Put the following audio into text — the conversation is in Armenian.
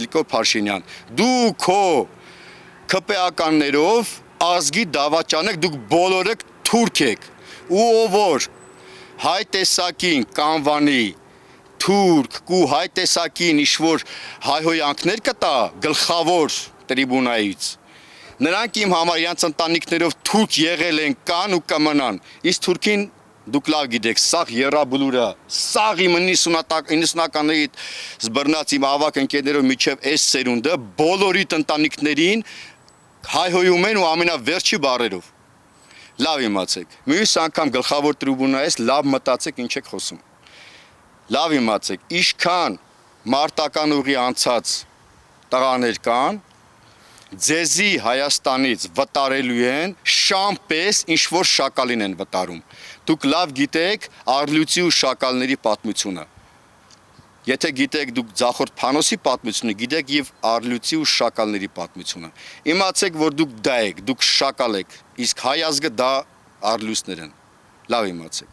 Նիկոլ Փաշինյան, դու քո ԿՊԱ-ականներով ազգի դավաճան եք, դուք բոլորը թուրք եք, ու ով որ հայ տեսակին կանվանի թուրք ու հայ տեսակին ինչ-որ հայհոյանքներ կտա գլխավոր տրիբունայից, նրանք իմ համար իրենց ընտանիքներով թուրք եղել են, կան ու կմնան, իսկ թուրքին դուք լավ գիտեք, սաղ եռաբլուրը, սաղ իմ 90-ականների զբռնած իմ ավակ ընկերներով միջև այս սերունդը բոլորիդ ընտանիքներին հայհոյում են ու ամենավերջի բառերով։ Լավ իմացեք, մյուս անգամ գլխավոր տրիբունայից լավ մտածեք ինչ եք խոսում։ Լավ իմացեք, ինչքան մարտական ուղի անցած տղաներ կան, ձեզի Հայաստանից վտարելու են շամպես ինչ-որ շակալին են վտարում։ Դուք լավ գիտեք Առլույսի ու շակալների պատմությունը։ Եթե գիտեք դուք Ձախորդ Փանոսի պատմությունը, գիտեք եւ Առլույսի ու շակալների պատմությունը։ Իմացեք, որ դուք դա եք, դուք շակալ եք, իսկ հայ ազգը դա Առլույսներ են։ Լավ իմացեք։